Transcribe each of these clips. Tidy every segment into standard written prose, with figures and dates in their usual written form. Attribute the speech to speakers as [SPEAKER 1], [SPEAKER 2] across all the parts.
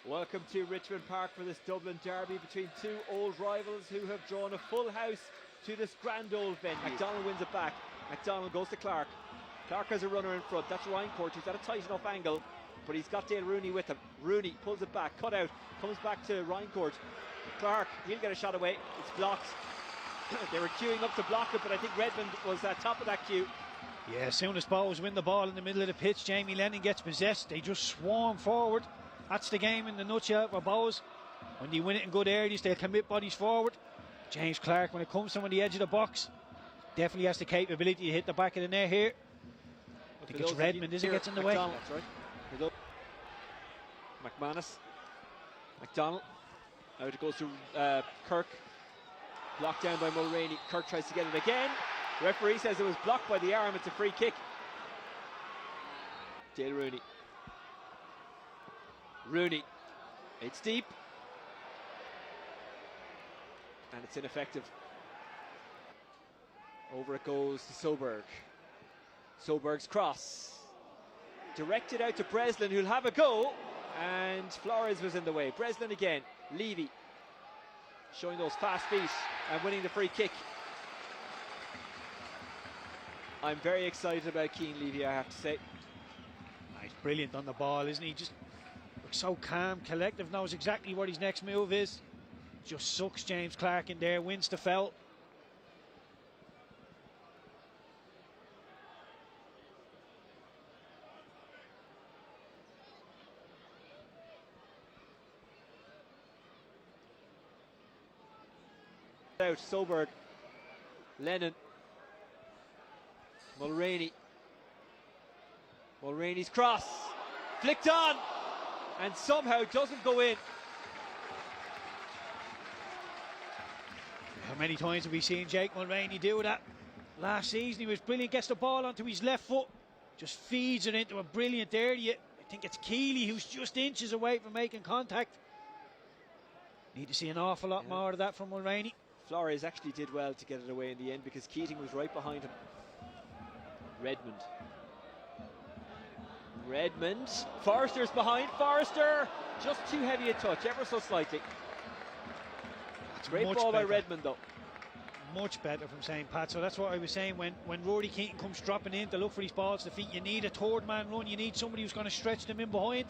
[SPEAKER 1] Welcome to Richmond Park for this Dublin Derby between two old rivals who have drawn a full house to this grand old venue. McDonald wins it back. McDonald goes to Clark. Clark has a runner in front. That's 𝗕𝗏𝗏𝗧𝗏. He's at a tight enough angle, but he's got Dale Rooney with him. Rooney pulls it back, cut out, comes back to 𝗕𝗏𝗏𝗧𝗏. Clark, he'll get a shot away. It's blocked. They were queuing up to block it, but I think Redmond was at top of that queue.
[SPEAKER 2] Yeah, as soon as Bohs win the ball in the middle of the pitch, Jamie Lennon gets possessed. They just swarm forward. That's the game in the nutshell for Bohs. When they win it in good areas, they'll commit bodies forward. James Clark, when it comes to him on the edge of the box, definitely has the capability to hit the back of the net here. I think it's Redmond, is it, gets in the way?
[SPEAKER 1] That's right. McManus. McDonald. Out it goes to Kirk. Blocked down by Mulroney. Kirk tries to get it again. The referee says it was blocked by the arm. It's a free kick. Dale Rooney. Rooney. It's deep. And it's ineffective. Over it goes to Soberg. Soberg's cross. Directed out to Breslin, who'll have a go. And Flores was in the way. Breslin again. Levy. Showing those fast feet and winning the free kick. I'm very excited about Cian Levy, I have to say.
[SPEAKER 2] He's brilliant on the ball, isn't he? Just looks so calm, collective, knows exactly what his next move is. Just sucks James Clark in there, wins the foul.
[SPEAKER 1] Out, Soberg, Lennon, Mulroney. Mulroney's cross, flicked on, and somehow doesn't go in.
[SPEAKER 2] How many times have we seen Jake Mulroney do that? Last season he was brilliant, gets the ball onto his left foot, just feeds it into a brilliant area. I think it's 𝗕cie who's just inches away from making contact. Need to see an awful lot more of that from Mulroney. Flores
[SPEAKER 1] actually did well to get it away in the end because Keating was right behind him. Redmond. Redmond. Forrester's behind. Forrester just too heavy a touch, ever so slightly. That's great ball by Redmond though.
[SPEAKER 2] Much better from St. Pat. So that's what I was saying when Rory Keating comes dropping in to look for these balls to feet. You need a third man run. You need somebody who's going to stretch them in behind.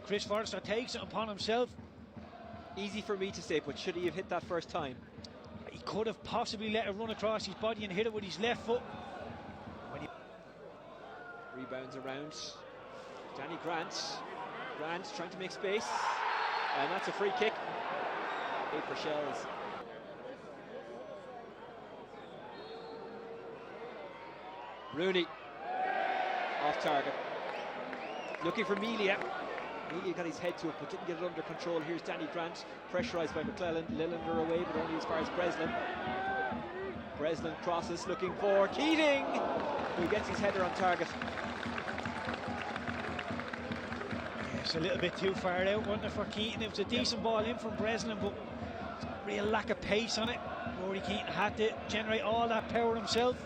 [SPEAKER 2] Chris Forrester takes it upon himself.
[SPEAKER 1] Easy for me to say, but should he have hit that first time?
[SPEAKER 2] He could have possibly let it run across his body and hit it with his left foot. When he
[SPEAKER 1] rebounds around. Danny Grant. Grant trying to make space. And that's a free kick. 𝗕𝗏𝗏𝗀𝗏𝗧𝗏. Rooney. Off target. Looking for Melia. Melia got his head to it but didn't get it under control. Here's Danny Grant, pressurised by McClellan. Lillender away, but only as far as Breslin. Breslin crosses, looking for Keating, who gets his header on target.
[SPEAKER 2] It's a little bit too far out, wasn't it, for Keating? It was a decent ball in from Breslin, but real lack of pace on it. Rory Keating had to generate all that power himself.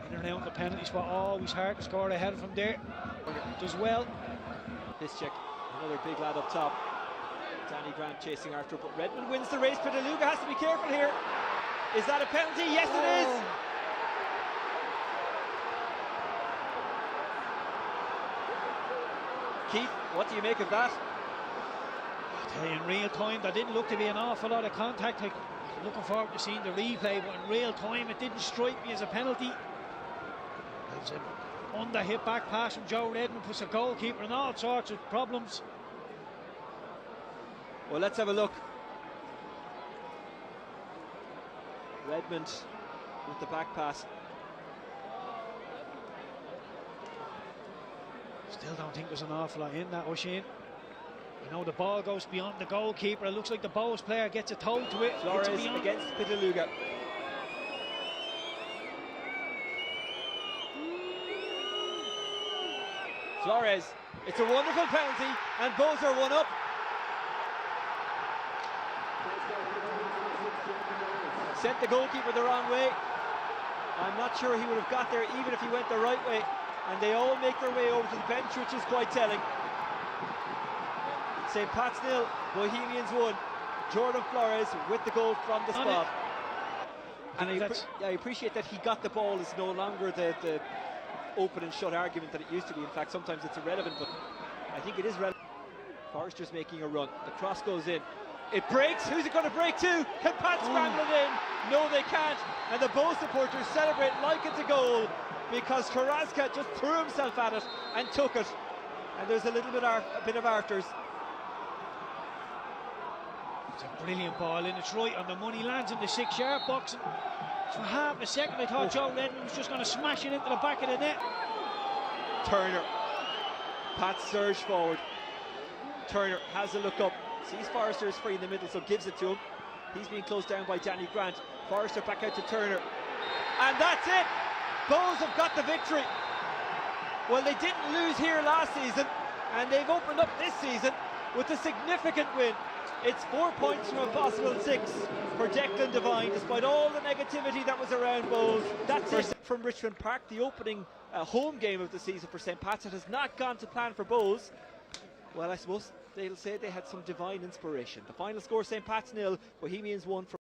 [SPEAKER 2] In and out the penalty spot, always hard to score ahead from there. Does well.
[SPEAKER 1] 𝗕𝗏𝗏𝗧𝗏, another big lad up top. Danny Grant chasing after, but Redmond wins the race. 𝗕𝗏𝗏𝗚𝗏𝗧𝗏 has to be careful here. Is that a penalty? Yes, it is. Keith, what do you make of that?
[SPEAKER 2] I tell you, in real time, there didn't look to be an awful lot of contact. I'm looking forward to seeing the replay, but in real time, it didn't strike me as a penalty. It was an under-hit back pass from Joe Redmond, puts the goalkeeper in all sorts of problems.
[SPEAKER 1] Well, let's have a look. Redmond with the back pass.
[SPEAKER 2] Still don't think there's an awful lot in that, Oisin. You know, the ball goes beyond the goalkeeper. It looks like the Bohs player gets a toe to it.
[SPEAKER 1] Flores against 𝗕𝗏𝗏𝗚𝗏𝗏𝗚. Flores, it's a wonderful penalty, and Bohs are one up. Sent the goalkeeper the wrong way. I'm not sure he would have got there even if he went the right way. And they all make their way over to the bench, which is quite telling. St. Pat's 0, Bohemians 1. Jordan Flores with the goal from the spot. And I appreciate that he got the ball is no longer the open and shut argument that it used to be. In fact, sometimes it's irrelevant, but I think it is relevant. Forrester's making a run. The cross goes in. It breaks. Who's it going to break to? Can Pat scramble it in? No, they can't. And the Bow supporters celebrate like it's a goal because 𝗕𝗏𝗏𝗧𝗏 just threw himself at it and took it. And there's a bit of afters.
[SPEAKER 2] It's a brilliant ball in. It's right on the money. Lands in the 6-yard box. And for half a second, I thought Joe Redmond was just going to smash it into the back of the net.
[SPEAKER 1] Turner. Pat surged forward. Turner has a look up. Sees Forrester is free in the middle, so gives it to him. He's being closed down by Danny Grant. Forrester back out to Turner. And that's it! Bows have got the victory. Well, they didn't lose here last season, and they've opened up this season with a significant win. It's 4 points from a possible 6 for Declan Devine, despite all the negativity that was around Bows. That's it from Richmond Park, the opening home game of the season for St. Pat's. It has not gone to plan for Bows. Well, I suppose they'll say they had some divine inspiration. The final score, St. Pat's 0, Bohemians 1 from